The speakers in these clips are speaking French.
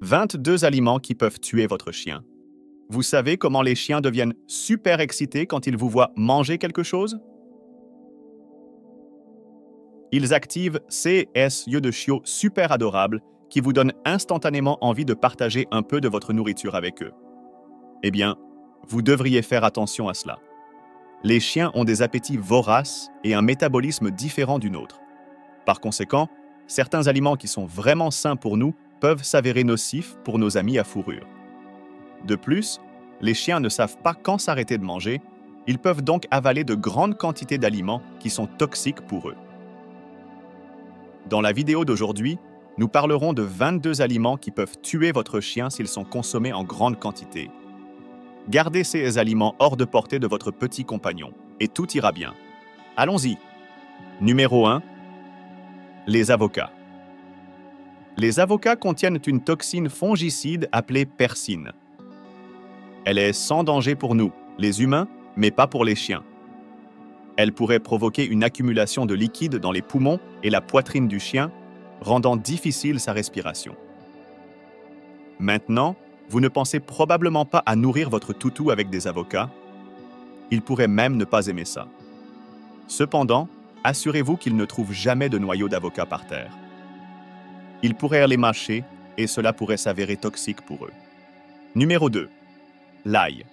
22 aliments qui peuvent tuer votre chien. Vous savez comment les chiens deviennent super excités quand ils vous voient manger quelque chose? Ils activent ces yeux de chiot super adorables qui vous donnent instantanément envie de partager un peu de votre nourriture avec eux. Eh bien, vous devriez faire attention à cela. Les chiens ont des appétits voraces et un métabolisme différent du nôtre. Par conséquent, certains aliments qui sont vraiment sains pour nous peuvent s'avérer nocifs pour nos amis à fourrure. De plus, les chiens ne savent pas quand s'arrêter de manger, ils peuvent donc avaler de grandes quantités d'aliments qui sont toxiques pour eux. Dans la vidéo d'aujourd'hui, nous parlerons de 22 aliments qui peuvent tuer votre chien s'ils sont consommés en grande quantité. Gardez ces aliments hors de portée de votre petit compagnon, et tout ira bien. Allons-y. Numéro 1. Les avocats. Les avocats contiennent une toxine fongicide appelée persine. Elle est sans danger pour nous, les humains, mais pas pour les chiens. Elle pourrait provoquer une accumulation de liquide dans les poumons et la poitrine du chien, rendant difficile sa respiration. Maintenant, vous ne pensez probablement pas à nourrir votre toutou avec des avocats. Il pourrait même ne pas aimer ça. Cependant, assurez-vous qu'il ne trouve jamais de noyaux d'avocat par terre. Il pourrait les mâcher et cela pourrait s'avérer toxique pour eux. Numéro 2. L'ail.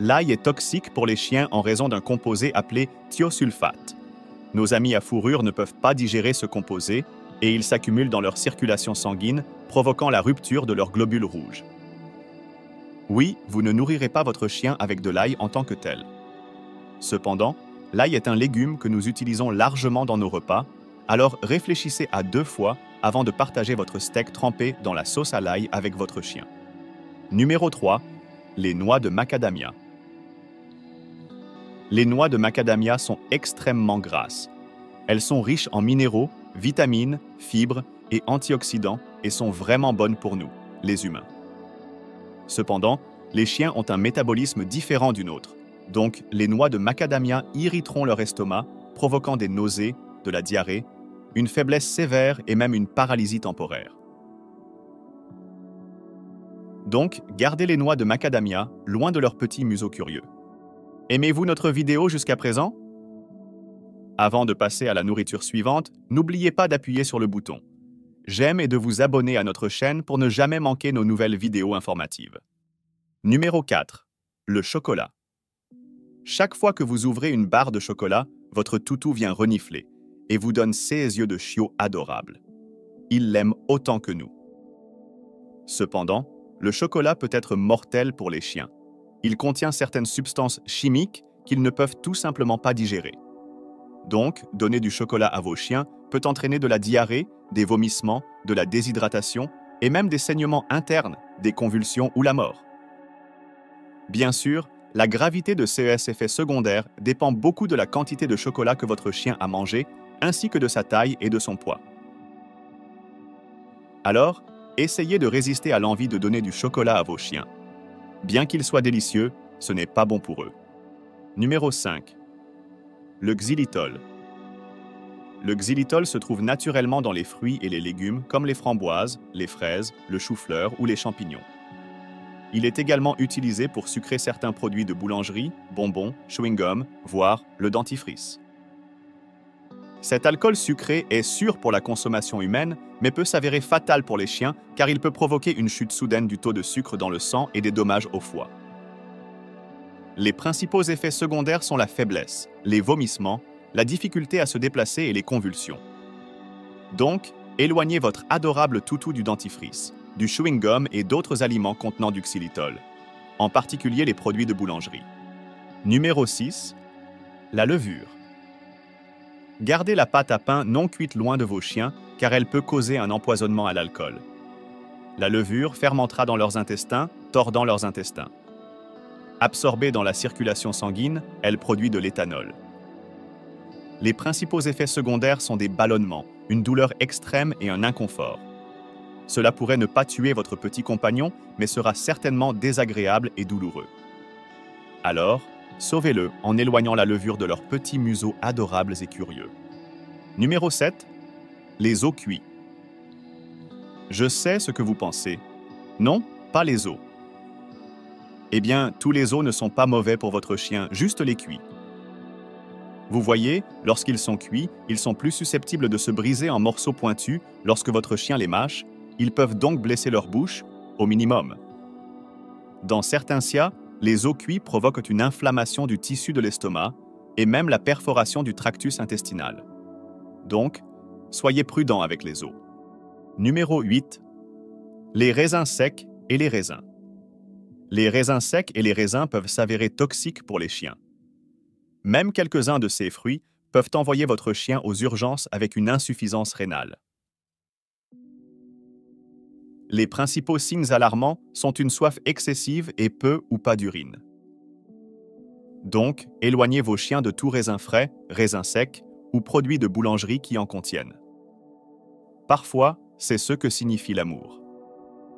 L'ail est toxique pour les chiens en raison d'un composé appelé thiosulfate. Nos amis à fourrure ne peuvent pas digérer ce composé et il s'accumule dans leur circulation sanguine, provoquant la rupture de leurs globules rouges. Oui, vous ne nourrirez pas votre chien avec de l'ail en tant que tel. Cependant, l'ail est un légume que nous utilisons largement dans nos repas, alors réfléchissez à 2 fois avant de partager votre steak trempé dans la sauce à l'ail avec votre chien. Numéro 3. Les noix de macadamia. Les noix de macadamia sont extrêmement grasses. Elles sont riches en minéraux, vitamines, fibres et antioxydants et sont vraiment bonnes pour nous, les humains. Cependant, les chiens ont un métabolisme différent du nôtre, donc les noix de macadamia irriteront leur estomac, provoquant des nausées, de la diarrhée, une faiblesse sévère et même une paralysie temporaire. Donc, gardez les noix de macadamia loin de leurs petits museaux curieux. Aimez-vous notre vidéo jusqu'à présent? Avant de passer à la nourriture suivante, n'oubliez pas d'appuyer sur le bouton j'aime et de vous abonner à notre chaîne pour ne jamais manquer nos nouvelles vidéos informatives. Numéro 4. Le chocolat. Chaque fois que vous ouvrez une barre de chocolat, votre toutou vient renifler et vous donne ses yeux de chiot adorables. Il l'aime autant que nous. Cependant, le chocolat peut être mortel pour les chiens. Il contient certaines substances chimiques qu'ils ne peuvent tout simplement pas digérer. Donc, donner du chocolat à vos chiens peut entraîner de la diarrhée, des vomissements, de la déshydratation et même des saignements internes, des convulsions ou la mort. Bien sûr, la gravité de ces effets secondaires dépend beaucoup de la quantité de chocolat que votre chien a mangé, ainsi que de sa taille et de son poids. Alors, essayez de résister à l'envie de donner du chocolat à vos chiens. Bien qu'il soit délicieux, ce n'est pas bon pour eux. Numéro 5. Le xylitol. Le xylitol se trouve naturellement dans les fruits et les légumes comme les framboises, les fraises, le chou-fleur ou les champignons. Il est également utilisé pour sucrer certains produits de boulangerie, bonbons, chewing-gum, voire le dentifrice. Cet alcool sucré est sûr pour la consommation humaine, mais peut s'avérer fatal pour les chiens car il peut provoquer une chute soudaine du taux de sucre dans le sang et des dommages au foie. Les principaux effets secondaires sont la faiblesse, les vomissements, la difficulté à se déplacer et les convulsions. Donc, éloignez votre adorable toutou du dentifrice, du chewing-gum et d'autres aliments contenant du xylitol, en particulier les produits de boulangerie. Numéro 6. La levure. Gardez la pâte à pain non cuite loin de vos chiens car elle peut causer un empoisonnement à l'alcool. La levure fermentera dans leurs intestins, tordant leurs intestins. Absorbée dans la circulation sanguine, elle produit de l'éthanol. Les principaux effets secondaires sont des ballonnements, une douleur extrême et un inconfort. Cela pourrait ne pas tuer votre petit compagnon, mais sera certainement désagréable et douloureux. Alors, sauvez-le en éloignant la levure de leurs petits museaux adorables et curieux. Numéro 7. Les os cuits. Je sais ce que vous pensez. Non, pas les os. Eh bien, tous les os ne sont pas mauvais pour votre chien, juste les cuits. Vous voyez, lorsqu'ils sont cuits, ils sont plus susceptibles de se briser en morceaux pointus lorsque votre chien les mâche, ils peuvent donc blesser leur bouche, au minimum. Dans certains cas, les os cuits provoquent une inflammation du tissu de l'estomac et même la perforation du tractus intestinal. Donc, soyez prudent avec les os. Numéro 8. Les raisins secs et les raisins. Les raisins secs et les raisins peuvent s'avérer toxiques pour les chiens. Même quelques-uns de ces fruits peuvent envoyer votre chien aux urgences avec une insuffisance rénale. Les principaux signes alarmants sont une soif excessive et peu ou pas d'urine. Donc, éloignez vos chiens de tout raisin frais, raisin sec ou produits de boulangerie qui en contiennent. Parfois, c'est ce que signifie l'amour.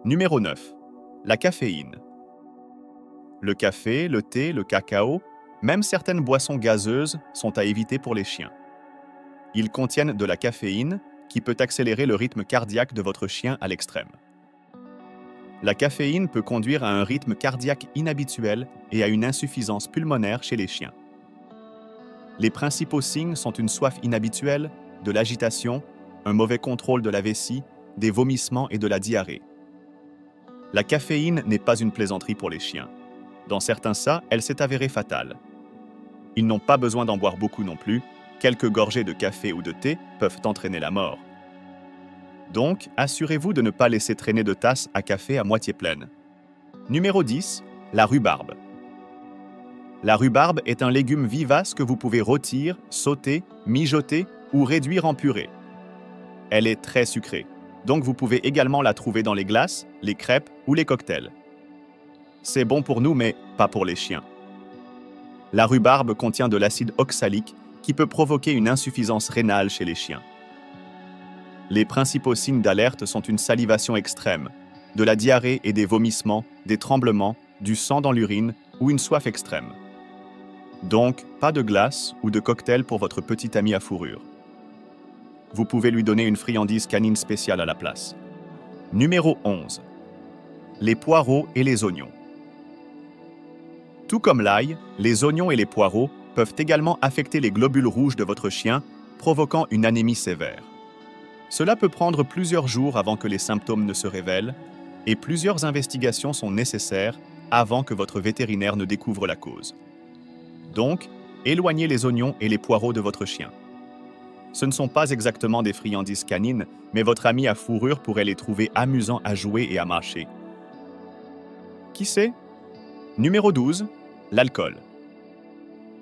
Numéro 9. La caféine. Le café, le thé, le cacao, même certaines boissons gazeuses sont à éviter pour les chiens. Ils contiennent de la caféine qui peut accélérer le rythme cardiaque de votre chien à l'extrême. La caféine peut conduire à un rythme cardiaque inhabituel et à une insuffisance pulmonaire chez les chiens. Les principaux signes sont une soif inhabituelle, de l'agitation, un mauvais contrôle de la vessie, des vomissements et de la diarrhée. La caféine n'est pas une plaisanterie pour les chiens. Dans certains cas, elle s'est avérée fatale. Ils n'ont pas besoin d'en boire beaucoup non plus. Quelques gorgées de café ou de thé peuvent entraîner la mort. Donc, assurez-vous de ne pas laisser traîner de tasses à café à moitié pleines. Numéro 10. La rhubarbe. La rhubarbe est un légume vivace que vous pouvez rôtir, sauter, mijoter ou réduire en purée. Elle est très sucrée, donc vous pouvez également la trouver dans les glaces, les crêpes ou les cocktails. C'est bon pour nous, mais pas pour les chiens. La rhubarbe contient de l'acide oxalique qui peut provoquer une insuffisance rénale chez les chiens. Les principaux signes d'alerte sont une salivation extrême, de la diarrhée et des vomissements, des tremblements, du sang dans l'urine ou une soif extrême. Donc, pas de glace ou de cocktail pour votre petit ami à fourrure. Vous pouvez lui donner une friandise canine spéciale à la place. Numéro 11. Les poireaux et les oignons. Tout comme l'ail, les oignons et les poireaux peuvent également affecter les globules rouges de votre chien, provoquant une anémie sévère. Cela peut prendre plusieurs jours avant que les symptômes ne se révèlent, et plusieurs investigations sont nécessaires avant que votre vétérinaire ne découvre la cause. Donc, éloignez les oignons et les poireaux de votre chien. Ce ne sont pas exactement des friandises canines, mais votre ami à fourrure pourrait les trouver amusants à jouer et à mâcher. Qui sait? Numéro 12. L'alcool.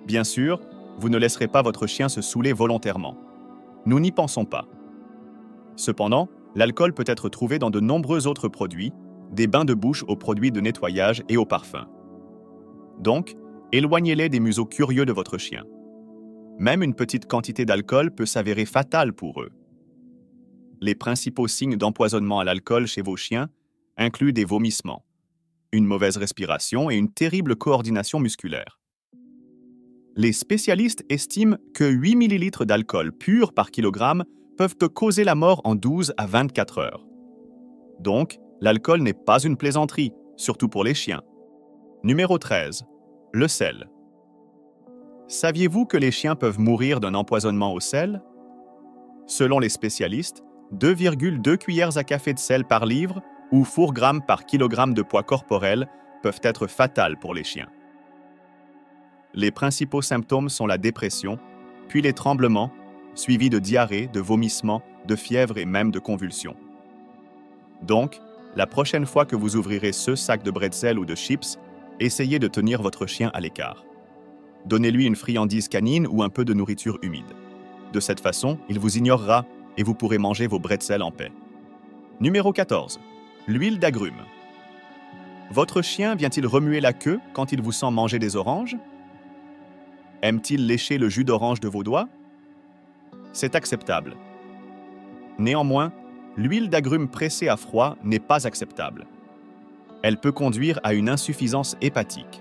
Bien sûr, vous ne laisserez pas votre chien se saouler volontairement. Nous n'y pensons pas. Cependant, l'alcool peut être trouvé dans de nombreux autres produits, des bains de bouche aux produits de nettoyage et aux parfums. Donc, éloignez-les des museaux curieux de votre chien. Même une petite quantité d'alcool peut s'avérer fatale pour eux. Les principaux signes d'empoisonnement à l'alcool chez vos chiens incluent des vomissements, une mauvaise respiration et une terrible coordination musculaire. Les spécialistes estiment que 8 ml d'alcool pur par kilogramme peuvent te causer la mort en 12 à 24 heures. Donc, l'alcool n'est pas une plaisanterie, surtout pour les chiens. Numéro 13. Le sel. Saviez-vous que les chiens peuvent mourir d'un empoisonnement au sel? Selon les spécialistes, 2,2 cuillères à café de sel par livre ou 4 grammes par kilogramme de poids corporel peuvent être fatales pour les chiens. Les principaux symptômes sont la dépression, puis les tremblements, suivis de diarrhée, de vomissements, de fièvre et même de convulsions. Donc, la prochaine fois que vous ouvrirez ce sac de bretzel ou de chips, essayez de tenir votre chien à l'écart. Donnez-lui une friandise canine ou un peu de nourriture humide. De cette façon, il vous ignorera et vous pourrez manger vos bretzels en paix. Numéro 14. L'huile d'agrumes. Votre chien vient-il remuer la queue quand il vous sent manger des oranges? Aime-t-il lécher le jus d'orange de vos doigts? C'est acceptable. Néanmoins, l'huile d'agrumes pressée à froid n'est pas acceptable. Elle peut conduire à une insuffisance hépatique.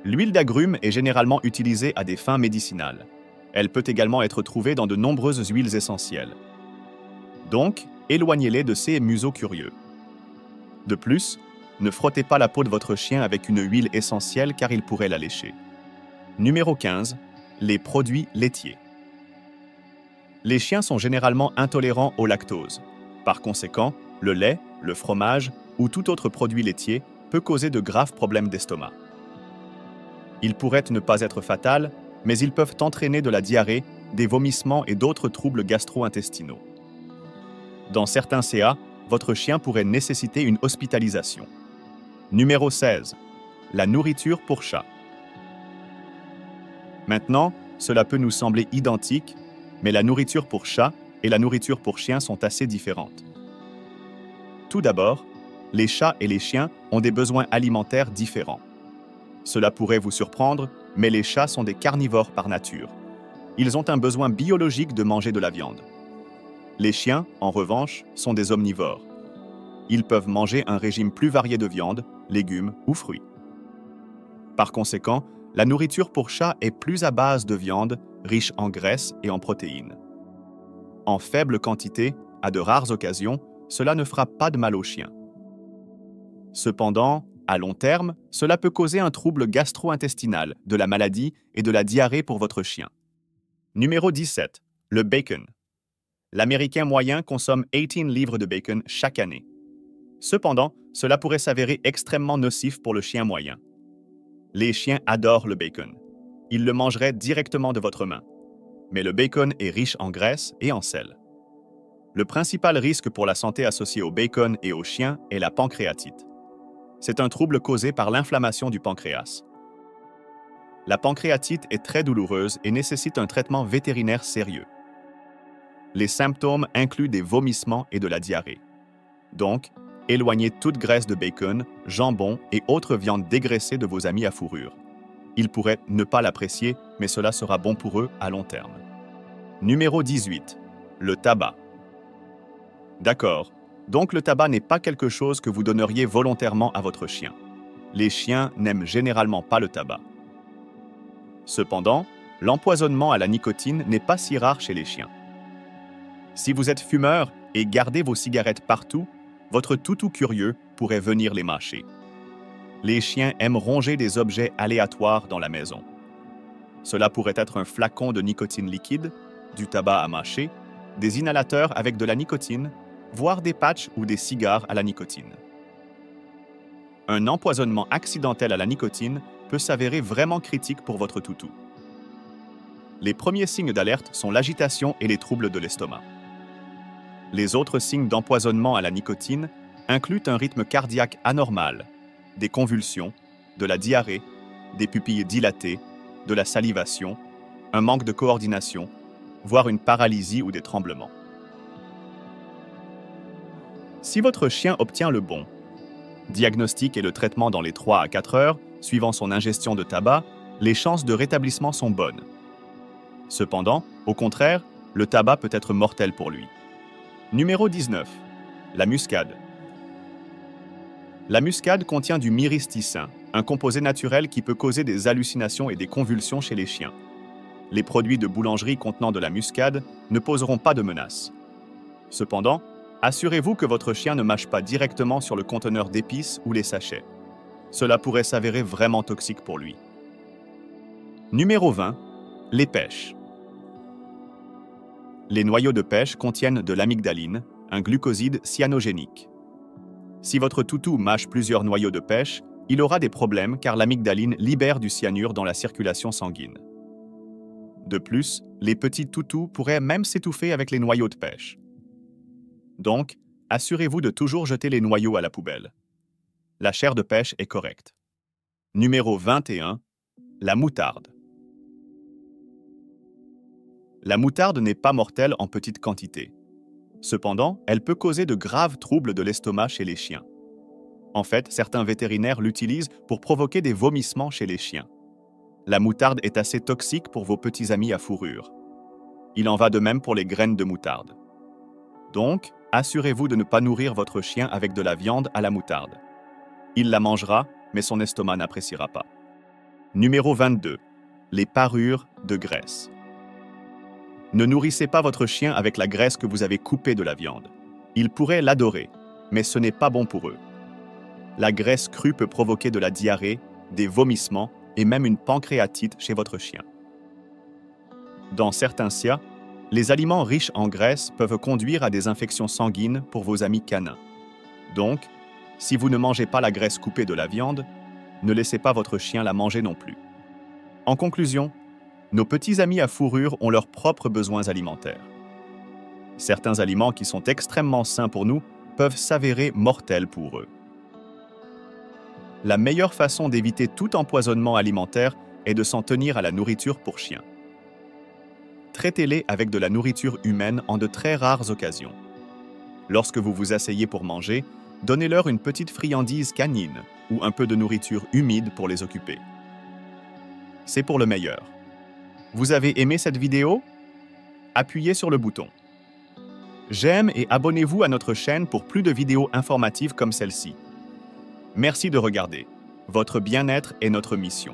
L'huile d'agrumes est généralement utilisée à des fins médicinales. Elle peut également être trouvée dans de nombreuses huiles essentielles. Donc, éloignez-les de ces museaux curieux. De plus, ne frottez pas la peau de votre chien avec une huile essentielle car il pourrait la lécher. Numéro 15. Les produits laitiers. Les chiens sont généralement intolérants au lactose. Par conséquent, le lait, le fromage ou tout autre produit laitier peut causer de graves problèmes d'estomac. Ils pourraient ne pas être fatals, mais ils peuvent entraîner de la diarrhée, des vomissements et d'autres troubles gastro-intestinaux. Dans certains CA, votre chien pourrait nécessiter une hospitalisation. Numéro 16. La nourriture pour chat. Maintenant, cela peut nous sembler identique, mais la nourriture pour chat et la nourriture pour chien sont assez différentes. Tout d'abord, les chats et les chiens ont des besoins alimentaires différents. Cela pourrait vous surprendre, mais les chats sont des carnivores par nature. Ils ont un besoin biologique de manger de la viande. Les chiens, en revanche, sont des omnivores. Ils peuvent manger un régime plus varié de viande, légumes ou fruits. Par conséquent, la nourriture pour chat est plus à base de viande, riche en graisse et en protéines. En faible quantité, à de rares occasions, cela ne fera pas de mal aux chiens. Cependant, à long terme, cela peut causer un trouble gastro-intestinal, de la maladie et de la diarrhée pour votre chien. Numéro 17. Le bacon. L'Américain moyen consomme 18 livres de bacon chaque année. Cependant, cela pourrait s'avérer extrêmement nocif pour le chien moyen. Les chiens adorent le bacon. Ils le mangeraient directement de votre main. Mais le bacon est riche en graisse et en sel. Le principal risque pour la santé associé au bacon et aux chiens est la pancréatite. C'est un trouble causé par l'inflammation du pancréas. La pancréatite est très douloureuse et nécessite un traitement vétérinaire sérieux. Les symptômes incluent des vomissements et de la diarrhée. Donc, éloignez toute graisse de bacon, jambon et autres viandes dégraissées de vos amis à fourrure. Ils pourraient ne pas l'apprécier, mais cela sera bon pour eux à long terme. Numéro 18. Le tabac. D'accord, donc le tabac n'est pas quelque chose que vous donneriez volontairement à votre chien. Les chiens n'aiment généralement pas le tabac. Cependant, l'empoisonnement à la nicotine n'est pas si rare chez les chiens. Si vous êtes fumeur et gardez vos cigarettes partout, votre toutou curieux pourrait venir les mâcher. Les chiens aiment ronger des objets aléatoires dans la maison. Cela pourrait être un flacon de nicotine liquide, du tabac à mâcher, des inhalateurs avec de la nicotine, voire des patchs ou des cigares à la nicotine. Un empoisonnement accidentel à la nicotine peut s'avérer vraiment critique pour votre toutou. Les premiers signes d'alerte sont l'agitation et les troubles de l'estomac. Les autres signes d'empoisonnement à la nicotine incluent un rythme cardiaque anormal, des convulsions, de la diarrhée, des pupilles dilatées, de la salivation, un manque de coordination, voire une paralysie ou des tremblements. Si votre chien obtient le bon diagnostic et le traitement dans les 3 à 4 heures, suivant son ingestion de tabac, les chances de rétablissement sont bonnes. Cependant, au contraire, le tabac peut être mortel pour lui. Numéro 19. La muscade. La muscade contient du myristicin, un composé naturel qui peut causer des hallucinations et des convulsions chez les chiens. Les produits de boulangerie contenant de la muscade ne poseront pas de menace. Cependant, assurez-vous que votre chien ne mâche pas directement sur le conteneur d'épices ou les sachets. Cela pourrait s'avérer vraiment toxique pour lui. Numéro 20. Les pêches. Les noyaux de pêche contiennent de l'amygdaline, un glucoside cyanogénique. Si votre toutou mâche plusieurs noyaux de pêche, il aura des problèmes car l'amygdaline libère du cyanure dans la circulation sanguine. De plus, les petits toutous pourraient même s'étouffer avec les noyaux de pêche. Donc, assurez-vous de toujours jeter les noyaux à la poubelle. La chair de pêche est correcte. Numéro 21. La moutarde. La moutarde n'est pas mortelle en petite quantité. Cependant, elle peut causer de graves troubles de l'estomac chez les chiens. En fait, certains vétérinaires l'utilisent pour provoquer des vomissements chez les chiens. La moutarde est assez toxique pour vos petits amis à fourrure. Il en va de même pour les graines de moutarde. Donc, assurez-vous de ne pas nourrir votre chien avec de la viande à la moutarde. Il la mangera, mais son estomac n'appréciera pas. Numéro 22. Les parures de graisse. Ne nourrissez pas votre chien avec la graisse que vous avez coupée de la viande. Ils pourraient l'adorer, mais ce n'est pas bon pour eux. La graisse crue peut provoquer de la diarrhée, des vomissements et même une pancréatite chez votre chien. Dans certains cas, les aliments riches en graisse peuvent conduire à des infections sanguines pour vos amis canins. Donc, si vous ne mangez pas la graisse coupée de la viande, ne laissez pas votre chien la manger non plus. En conclusion, nos petits amis à fourrure ont leurs propres besoins alimentaires. Certains aliments qui sont extrêmement sains pour nous peuvent s'avérer mortels pour eux. La meilleure façon d'éviter tout empoisonnement alimentaire est de s'en tenir à la nourriture pour chiens. Traitez-les avec de la nourriture humaine en de très rares occasions. Lorsque vous vous asseyez pour manger, donnez-leur une petite friandise canine ou un peu de nourriture humide pour les occuper. C'est pour le meilleur. Vous avez aimé cette vidéo? Appuyez sur le bouton. J'aime et abonnez-vous à notre chaîne pour plus de vidéos informatives comme celle-ci. Merci de regarder. Votre bien-être est notre mission.